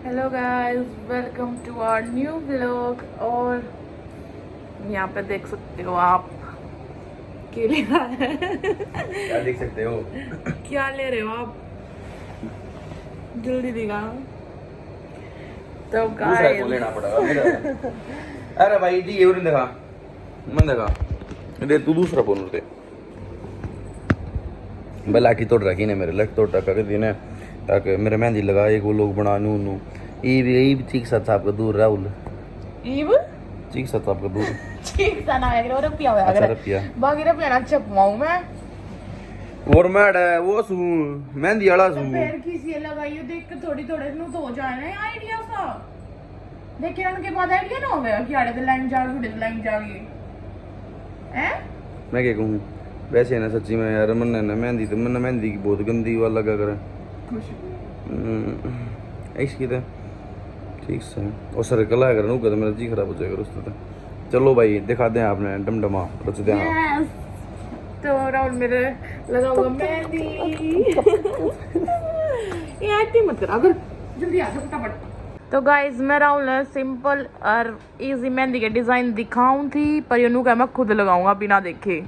Hello guys, welcome to our new vlog. और यहाँ पे देख सकते हो आप केले खा रहे हैं। क्या देख सकते हो? क्या ले रहे हो आप? जल्दी दिखाओ। तो दूसरा को लेना पड़ेगा मेरा। अरे भाई जी ये देखा मन देखा दे तू दूसरा फोन दे बला की तोड़ रखी ने मेरे लट तोड़ रखा के दिन ताकि मेरे मेहंदी लगा एक वो लोग बना नू नू ई चीक साथ आपका दूर राहुल ईव चीक साथ आपका दूर ठीक सा ना है कि रुपया होया अच्छा करे रुपया बाकी रुपया ना छपवाऊं मैं। और मैड है वो सू मेहंदी वाला सू पैर किसी लगाइयो देख के थोड़ी थोड़े नु तो हो जाए ना आइडिया सा। देखिए उनके बाद आइडिया ना हो गया कि आड़े तो लाइन जागी उड़े लाइन जागी हैं। मैं क्या कहूँ वैसे है ना सच्ची में यार मन है ना मेहंदी की बहुत गंदी वाला लगा करे इसकी तो ठीक से और सर्कल है अगर तो मेरा जी खराब हो जाएगा उससे तो। चलो भाई दिखा दें आपने डमडमा रच दें आप। तो राहुल मेरे लगा हुआ मेहंदी। ये एक्टिंग मत कर अगर जल्दी आ जा फटाफट। तो गाइस मैं राहुल ने सिंपल और इजी मेहंदी के डिजाइन दिखाऊं थी पर यूनू का मैं खुद लगाऊंगा बिना देखे।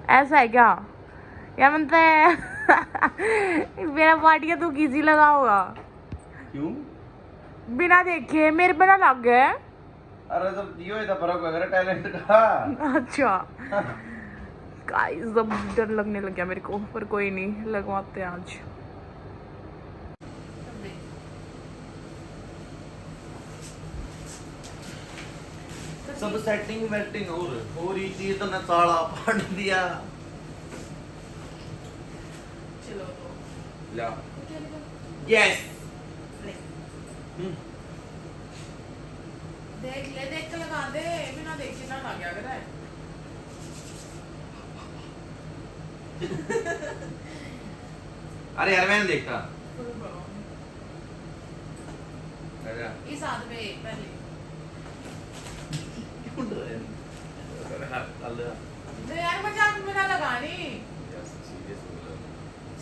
ऐसा है क्या मनता है? मेरा पार्टिया तू किसी लगाओगा क्यों? बिना देखे मेरे पे ना लग गए। अरे जब दियो इतना फर्क वगैरह टैलेंट का। अच्छा गाइस अब डर लगने लग गया मेरे को पर कोई नहीं लगवाते हैं आज। सब सेटिंग वेटिंग हो रही थी तो न ताला फाड़ दिया। चलो तो ला यस देख ले देख के लगा दे बिना देखे ना लग गया करे। अरे यार मैंने देखा इस हाथ पे पहले तो यार मजाक में ना लगानी।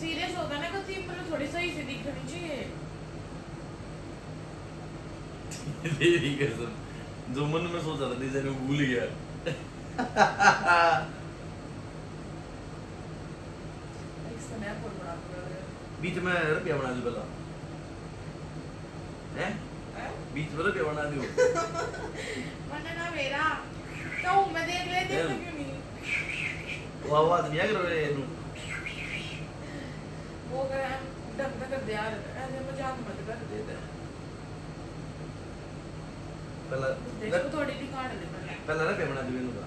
सीरियस होगा ना तो सिंपल थोड़ी सही से दिखनी चाहिए। तेरी कसम जो मन में सोचा था डिजाइन वो भूल गया। बीच में रुपया बना दो पहला हैं बीच में रुपया बना दो मैंने ना मेरा तो मैं देख ले देख क्यों नहीं वो आवाज नहीं आ रही है वो कर ढंग कर दे यार ऐसे मजाक मत कर दे पहला देखो थोड़ी सी काट दे पहला रुपया बना दो इनका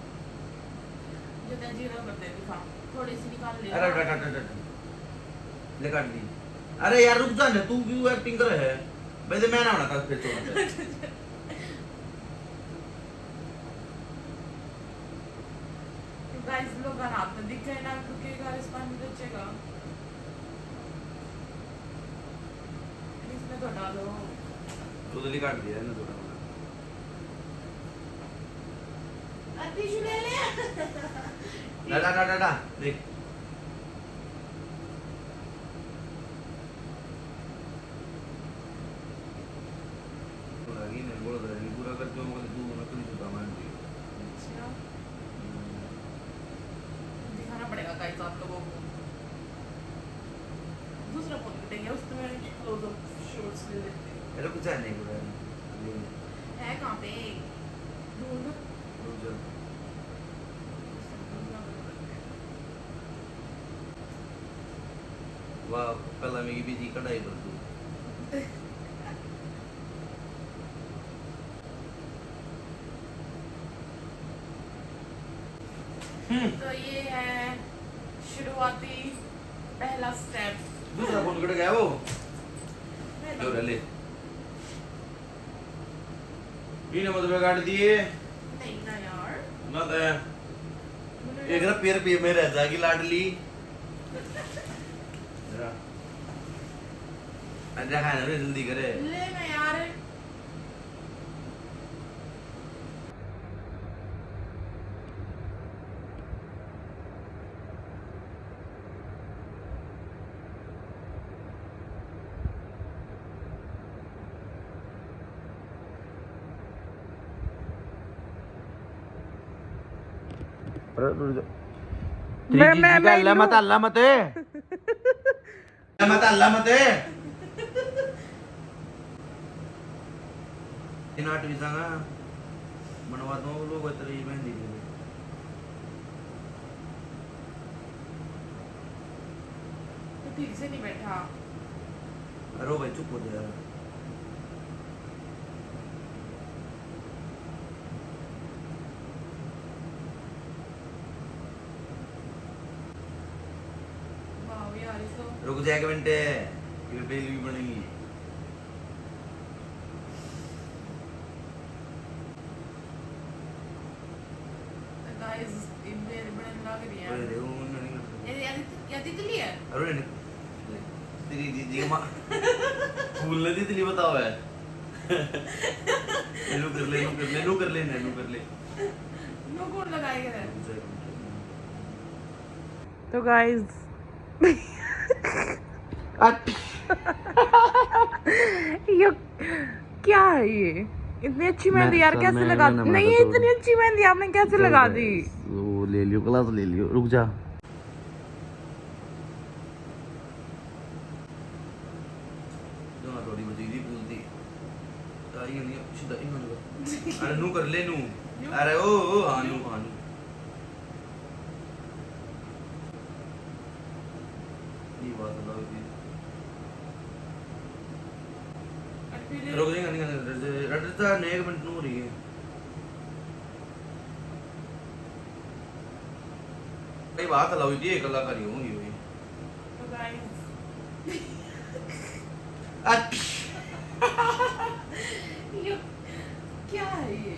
जो तेरा जीरा कर दे दिखा थोड़ी सी निकाल ले। अरे ले काट दी। अरे यार रुक जा ना तू क्यों एक्टिंग कर रहा है वैसे मैं ना होना था फिर छोड़ गाइस लोग का नाम तो दिख जाए ना रुकेगा रिस्पॉन्स बचेगा इसमें तो डालो तो ले काट दिया है ना थोड़ा टिश्यू ले ले डा देख पूरा कर दो मुझे तू नकली जूता मान दी दिखाना पड़ेगा गाइस आप लोगों को। दूसरा फोन देंगे उसमें क्लोज अप शॉट्स ले लेते हैं। ये कुछ नहीं पूरा है कहां पे ढूंढ रुक जा वाह पहला मेरी बीजी कढ़ाई कर दू तो ये है शुरुआती पहला स्टेप। दूसरा फोन कट गया वो जो ले ये मतलब काट दिए नहीं ना यार ना तो एक ना पैर पे में रह जाएगी लाडली अच्छा खाना रे जल्दी करे ले मैं यार मैं मत अल्लाह मत नाट वीजा ना बनवा दो लोग तेरी मेहंदी के लिए तो ठीक से नहीं बैठा। अरे भाई चुप हो जा यार। वाह यार ये तो रुक जा एक मिनट फिर बेल भी बनेगी। गाइस इधर बड़े लग रही है अरे वो नहीं करता। ये तितली है। अरे नहीं तेरी दीदी का फूल ने तितली बताओ है। नू कर ले नू कर ले नो कौन लगाएगा रे। तो गाइस ये क्या है ये इतनी अच्छी मेहंदी यार कैसे लगा नहीं इतनी अच्छी मेहंदी आपने कैसे लगा दी। वो ले लियो क्लास ले लियो रुक जा। थोड़ी बजीरी बोलती तारी नहीं सीधा इन लगा। अरे नू कर ले नू अरे ओ हानू ये बात अल्लाह की रुक जाएगा नहीं रटता ने 1 मिनट नू हो रही है। कई बात अल्लाह हुई थी कलाकारी होंगी हुई। तो गाइस ये क्या है ये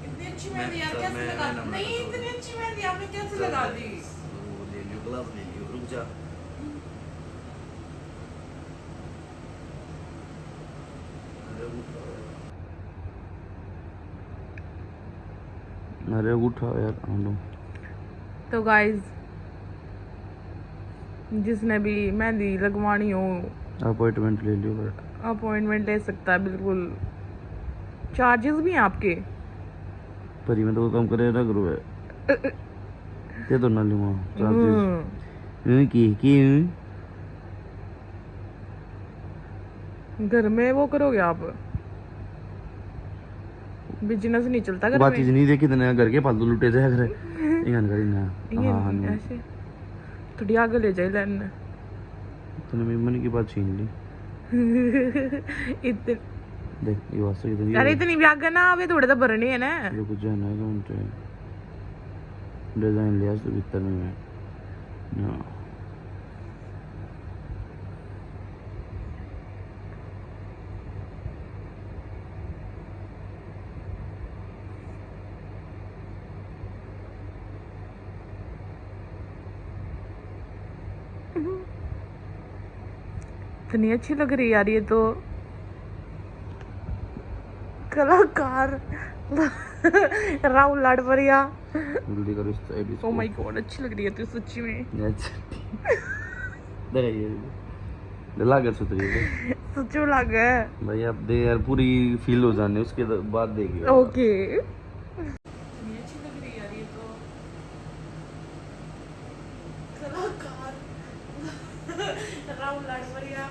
इतनी अच्छी मेहंदी यार कैसे लगा नहीं इतनी अच्छी मेहंदी आपने कैसे लगा दी। वो ले लियो ग्लव ले लियो रुक जा। अरे उठा यार आलो। तो गाइस जिसने भी मेहंदी लगवानी हो अपॉइंटमेंट ले लियो। अपॉइंटमेंट ले सकता है बिल्कुल। चार्जेस भी हैं आपके पर मैं तो काम करे ना करो है ते तो ना लूंगा चार्जेस की घर में वो करोगे आप बिजनेस नहीं चलता घर बात में। चीज नहीं देखी तने घर के फालतू लुटे जाए घर इंगन करी ना। हां ऐसे थोड़ी आगे ले जाए लेन तने मेमन की बात छीन ली। इतने देख ये वास्तव इतनी अरे इतनी भी आगे ना आवे थोड़े तो भरने है ना। ये कुछ जाना है कौन डिजाइन लिया तो भीतर में ना इतनी अच्छी लग रही है यार ये तो कलाकार राहुल लाडवरिया। जल्दी करो इस साइड ओ माय गॉड अच्छी लग रही है तो सच्ची में। देख ये लगा सुतरी है सच में लग है भाई अब दे यार पूरी फील हो जाने उसके बाद देगी। ओके अच्छी लग रही है यार ये तो कलाकार राहुल लाडवरिया।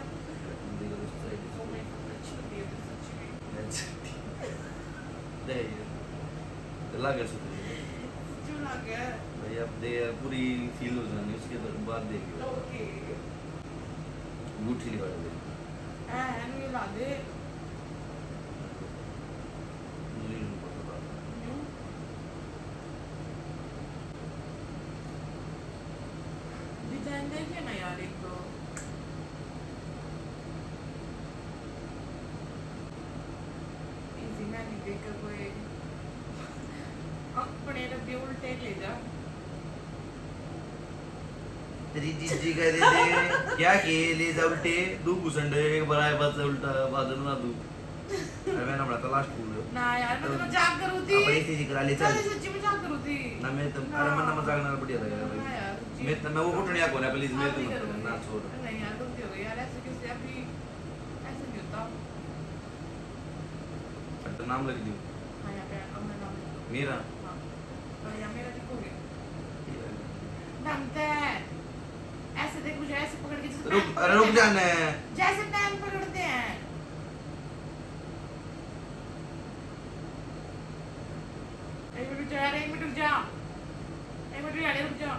लगा सुतरी भाई अब दे यार पूरी फील हो जाने उसके बाद देगी। ओके गुठी लगा दे नहीं ला दे डिजाइन देखे ना यार एक तो इजी मैं नहीं देखा कोई अपने रबी उल्टे ले जा। तेरी जीजी कह दे दे क्या के ले जा उल्टे दू घुसंड एक बराए बात से उल्टा बादल ना दू। अरे मैं ना बड़ा लास्ट फूल ना यार मैं तो मजाक करू थी अपनी चीज करा ले चल सच्ची मजाक करू थी ना मैं तो अरे मैं ना मजाक ना बढ़िया लगा भाई मैं वो उठनिया को ना प्लीज मैं तो ना छोड़ नहीं यार गलती हो गई यार ऐसे कैसे अभी ऐसे नहीं होता। तो नाम लिख दियो हां यहां पे अपना नाम मेरा हां और यहां मेरा लिखोगे दमते हैं ऐसे देख मुझे ऐसे पकड़ के जैसे रुक जाना है। जैसे टाइम पकड़ते हैं। एक मिनट रुक जा यार, एक मिनट रुक जा, एक मिनट यार रुक जा।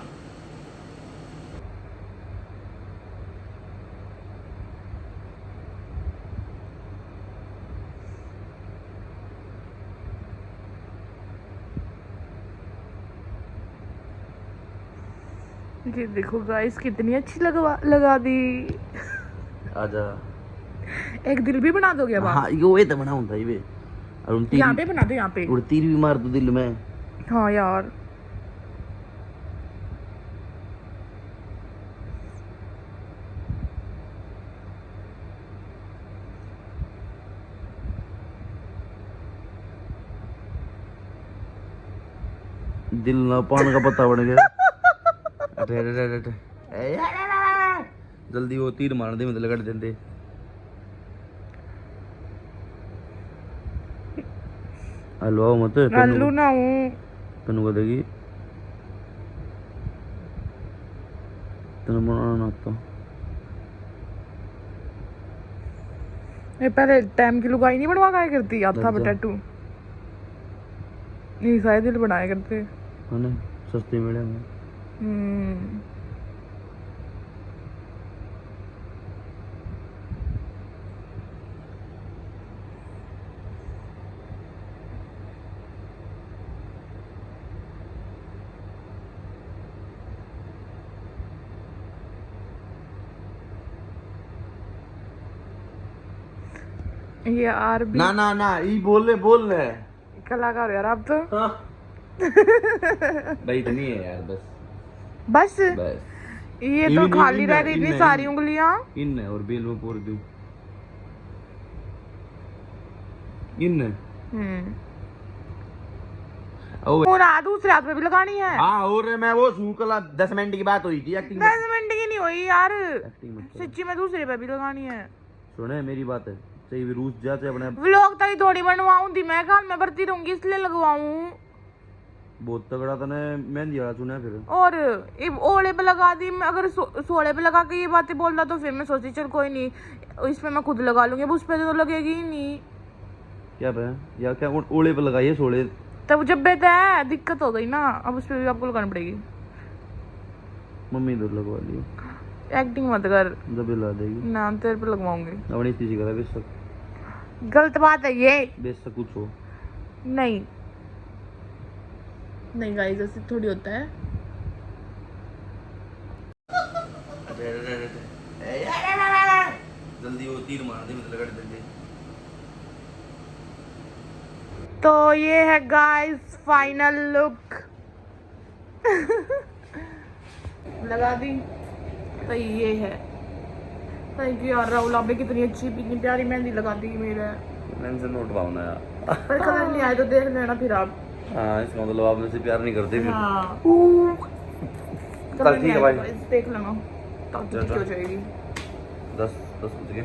ये देखो गाइस कितनी अच्छी लगा दी। आजा। एक दिल भी बना दोगे अब आप? हाँ यो ये तो बना होता है ये। और यहाँ पे बना दो, यहाँ पे। और तीर भी मार दो दिल में। हाँ यार दिल ना पान का पत्ता बन गया। अटे अटे अटे अटे। जल्दी वो तीर मार दे मतलब कट देंदे। हलवा मत आलू ना हूँ तनु को देगी तनु बनाना ना तो ये पहले टाइम की लुगाई नहीं बनवा क्या करती याद था टैटू नहीं शायद दिल बनाया करते है ना सस्ते मिले में। यार भी ना ना ना ये बोल ले कलाकार यार आप तो। हाँ। भाई इतनी है यार बस बस बस ये तो खाली रह गई इतनी सारी उंगलियां। इन और बेल में पोर दूं इन और दूसरे हाथ पे भी लगानी है। हाँ और मैं वो कल 10 मिनट की बात हुई थी एक्टिंग 10 मिनट की नहीं हुई यार, एक्टिंग मत सच्ची में दूसरे पे भी लगानी है। सुने मेरी बात है सही भी रूस जाते अपने व्लॉग तक थोड़ी बनवाऊं थी मैं काम में भरती रहूंगी इसलिए लगवाऊं। बहुत तगड़ा था ने मेहंदी वाला सुना फिर और ये ओले पे लगा दी मैं, अगर सोले पे लगा के ये बातें बोल रहा तो फिर मैं सोची चल कोई नहीं इस पे मैं खुद लगा लूंगी, अब उस पे तो लगेगी ही नहीं। क्या पे या क्या ओले पे लगाइए सोले तब जब बेटा है दिक्कत हो गई ना, अब उस पे भी आपको लगानी पड़ेगी। मम्मी इधर लगवा लियो एक्टिंग मत कर दबे ला देगी ना, तेरे पे लगवाऊंगी। अपनी चीज करा बेशक गलत बात है ये। बेशक कुछ हो नहीं नहीं गाइस ऐसे थोड़ी होता है। जल्दी वो तीर मार दे मतलब कट देंगे। तो ये है गाइस फाइनल लुक। लगा दी तो ये है। थैंक यू यार राहुल, आपने कितनी अच्छी कितनी प्यारी मेहंदी लगा दी मेरे। मैंने से नोट पाऊना यार पर कलर नहीं आए तो देख लेना फिर आप। हाँ इसका मतलब आप मुझसे प्यार नहीं करते फिर। हाँ चल ठीक है भाई देख लेना तो हो जाएगी। 10 बज गए।